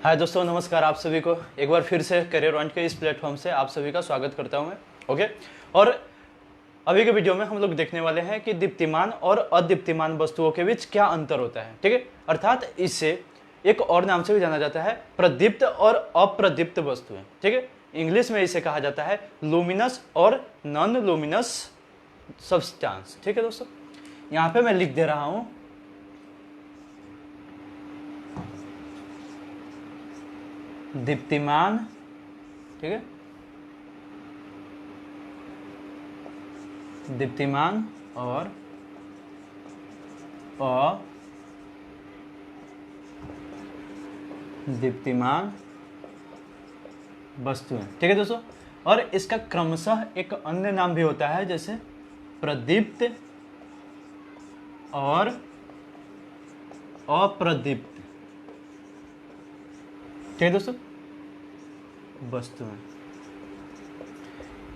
हाय दोस्तों, नमस्कार। आप सभी को एक बार फिर से करियर पॉइंट के इस प्लेटफॉर्म से आप सभी का स्वागत करता हूं मैं। ओके, और अभी के वीडियो में हम लोग देखने वाले हैं कि दीप्तिमान और अदीप्तिमान वस्तुओं के बीच क्या अंतर होता है। ठीक है, अर्थात इसे एक और नाम से भी जाना जाता है प्रदीप्त और अप्रदीप्त वस्तुएं। ठीक है, इंग्लिश में इसे कहा जाता है लुमिनस और नॉन लुमिनस सब्सटेंस। ठीक है दोस्तों, यहाँ पे मैं लिख दे रहा हूं दीप्तिमान। ठीक है, दीप्तिमान और अदीप्तिमान वस्तुएं। ठीक है दोस्तों, और इसका क्रमशः एक अन्य नाम भी होता है, जैसे प्रदीप्त और अप्रदीप्त। ठीक है दोस्तों, वस्तुएं।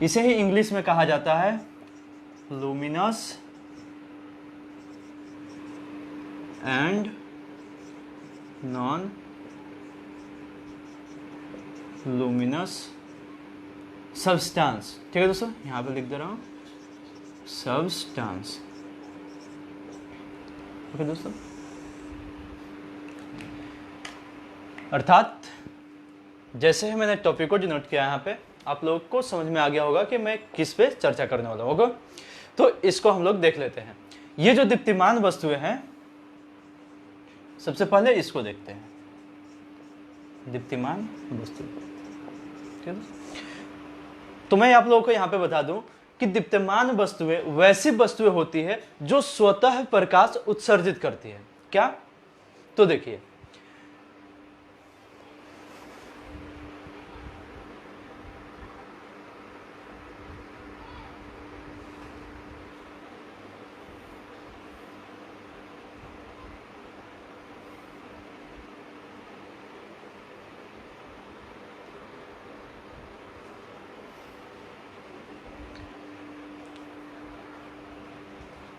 इसे ही इंग्लिश में कहा जाता है luminous and non luminous substance. ठीक है दोस्तों, यहां पे लिख दे रहा हूं सब्सटेंस। ठीक है दोस्तों, अर्थात जैसे ही मैंने टॉपिक को डिनोट किया, यहाँ पे आप लोगों को समझ में आ गया होगा कि मैं किस पे चर्चा करने वाला हूँ। तो इसको हम लोग देख लेते हैं। ये जो दीप्तिमान वस्तुएं हैं, सबसे पहले इसको देखते हैं, दीप्तिमान वस्तुएं। ठीक है, तो मैं आप लोगों को यहाँ पे बता दूं कि दीप्तिमान वस्तुएं वैसी वस्तुएं होती है जो स्वतः प्रकाश उत्सर्जित करती है। क्या? तो देखिए,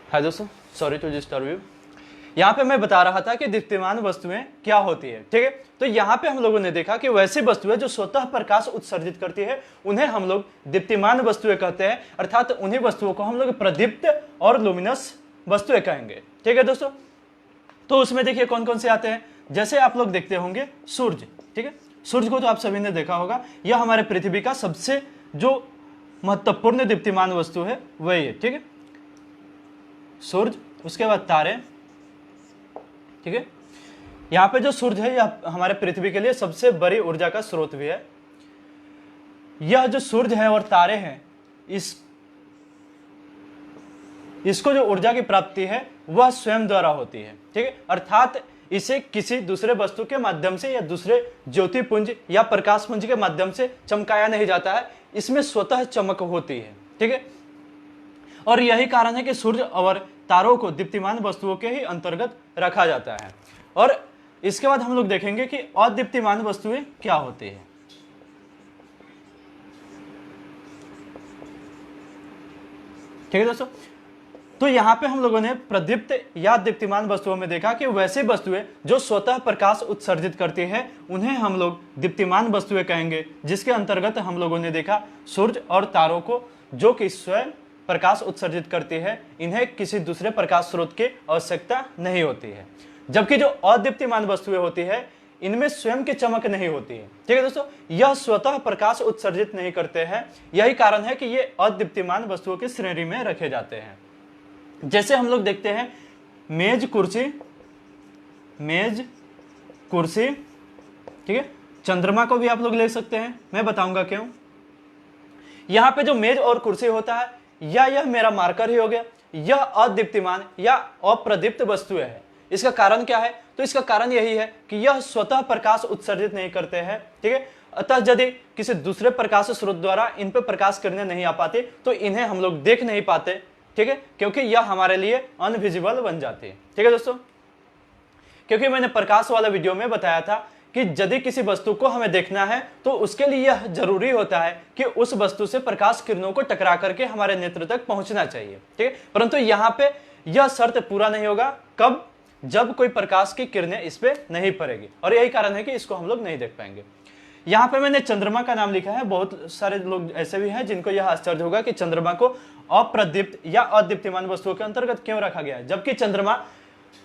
हाय दोस्तों, सॉरी टू डिस्टर्ब यू। यहाँ पे मैं बता रहा था कि दीप्तिमान वस्तुएं क्या होती है। ठीक है, तो यहाँ पे हम लोगों ने देखा कि वैसी वस्तुएं जो स्वतः प्रकाश उत्सर्जित करती है उन्हें हम लोग दीप्तिमान वस्तुएं कहते हैं, अर्थात उन्हीं वस्तुओं को हम लोग प्रदीप्त और लुमिनस वस्तुएं कहेंगे। ठीक है दोस्तों, तो उसमें देखिए कौन कौन से आते हैं। जैसे आप लोग देखते होंगे सूर्य। ठीक है, सूर्य को तो आप सभी ने देखा होगा, यह हमारे पृथ्वी का सबसे जो महत्वपूर्ण दीप्तिमान वस्तु है वही है। ठीक है, सूर्य, उसके बाद तारे। ठीक है, यहां पे जो सूर्य है यह हमारे पृथ्वी के लिए सबसे बड़ी ऊर्जा का स्रोत भी है। यह जो सूर्य है और तारे हैं, इसको जो ऊर्जा की प्राप्ति है वह स्वयं द्वारा होती है। ठीक है, अर्थात इसे किसी दूसरे वस्तु के माध्यम से या दूसरे ज्योतिपुंज या प्रकाश पुंज के माध्यम से चमकाया नहीं जाता है, इसमें स्वतः चमक होती है। ठीक है, और यही कारण है कि सूर्य और तारों को दीप्तिमान वस्तुओं के ही अंतर्गत रखा जाता है। और इसके बाद हम लोग देखेंगे कि अदीप्तिमान वस्तुएं क्या होती है। ठीक है दोस्तों, तो यहां पे हम लोगों ने प्रदीप्त या दीप्तिमान वस्तुओं में देखा कि वैसी वस्तुएं जो स्वतः प्रकाश उत्सर्जित करती है उन्हें हम लोग दीप्तिमान वस्तुएं कहेंगे, जिसके अंतर्गत हम लोगों ने देखा सूर्य और तारों को, जो कि स्वयं प्रकाश उत्सर्जित करती है। इन्हें किसी दूसरे प्रकाश स्रोत की आवश्यकता नहीं होती है। जबकि जो अदीप्तिमान वस्तुएं होती है इनमें स्वयं की चमक नहीं होती है। ठीक है दोस्तों, यह स्वतः प्रकाश उत्सर्जित नहीं करते हैं। यही कारण है कि ये अदीप्तिमान वस्तुओं की श्रेणी में रखे जाते हैं। जैसे हम लोग देखते हैं मेज कुर्सी। ठीक है, चंद्रमा को भी आप लोग ले सकते हैं, मैं बताऊंगा क्यों। यहां पे जो मेज और कुर्सी होता है यह मेरा मार्कर ही हो गया, यह अदीप्तिमान या अप्रदीप्त वस्तुएं है। इसका कारण क्या है? तो इसका कारण यही है कि यह स्वतः प्रकाश उत्सर्जित नहीं करते हैं। ठीक है, अतः यदि किसी दूसरे प्रकाश स्रोत द्वारा इन पर प्रकाश करने नहीं आ पाते तो इन्हें हम लोग देख नहीं पाते। ठीक है, क्योंकि यह हमारे लिए अनविजिबल बन जाती है। ठीक है दोस्तों, क्योंकि मैंने प्रकाश वाला वीडियो में बताया था कि यदि किसी वस्तु को हमें देखना है तो उसके लिए यह जरूरी होता है कि उस वस्तु से प्रकाश किरणों को टकरा करके हमारे नेत्र तक पहुंचना चाहिए। ठीक है, परंतु यहाँ पे यह शर्त पूरा नहीं होगा। कब? जब कोई प्रकाश की किरणें इस पे नहीं पड़ेगी, और यही कारण है कि इसको हम लोग नहीं देख पाएंगे। यहाँ पे मैंने चंद्रमा का नाम लिखा है। बहुत सारे लोग ऐसे भी हैं जिनको यह आश्चर्य होगा कि चंद्रमा को अप्रदीप्त या अदीप्तिमान वस्तुओं के अंतर्गत क्यों रखा गया है, जबकि चंद्रमा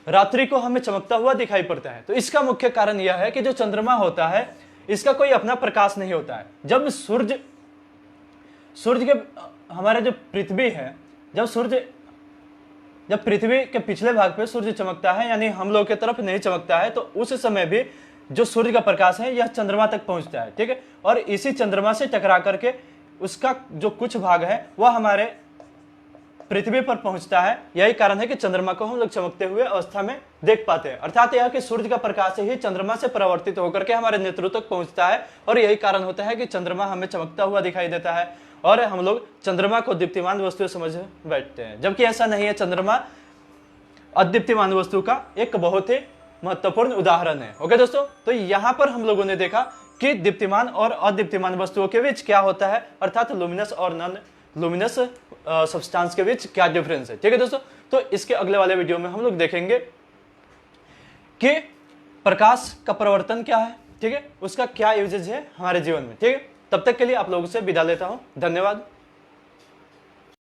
रात्रि को हमें चमकता हुआ दिखाई पड़ता है। तो इसका मुख्य कारण यह है कि जो चंद्रमा होता है इसका कोई अपना प्रकाश नहीं होता है। जब सूर्य के हमारे जो पृथ्वी है, जब पृथ्वी के पिछले भाग पे सूर्य चमकता है, यानी हम लोग के तरफ नहीं चमकता है, तो उस समय भी जो सूर्य का प्रकाश है यह चंद्रमा तक पहुंचता है, ठीक है। और इसी चंद्रमा से टकरा करके उसका जो कुछ भाग है वह हमारे पृथ्वी पर पहुंचता है। यही कारण है कि चंद्रमा को हम लोग चमकते हुए अवस्था में देख पाते हैं। अर्थात यह कि सूर्य का प्रकाश ही चंद्रमा से परावर्तित होकर के हमारे नेत्रों तक पहुंचता है, और यही कारण होता है कि चंद्रमा हमें चमकता हुआ दिखाई देता है और हम लोग चंद्रमा को दीप्तिमान वस्तु समझ बैठते हैं, जबकि ऐसा नहीं है। चंद्रमा अदीप्तिमान वस्तु का एक बहुत ही महत्वपूर्ण उदाहरण है। ओके दोस्तों, तो यहाँ पर हम लोगों ने देखा कि दीप्तिमान और अदीप्तिमान वस्तुओं के बीच क्या होता है, अर्थात लुमिनस और नॉन लुमिनस सब्सटेंस के बीच क्या डिफरेंस है। ठीक है दोस्तों, तो इसके अगले वाले वीडियो में हम लोग देखेंगे कि प्रकाश का परिवर्तन क्या है, ठीक है, उसका क्या यूजेज है हमारे जीवन में। ठीक है, तब तक के लिए आप लोगों से विदा लेता हूं। धन्यवाद।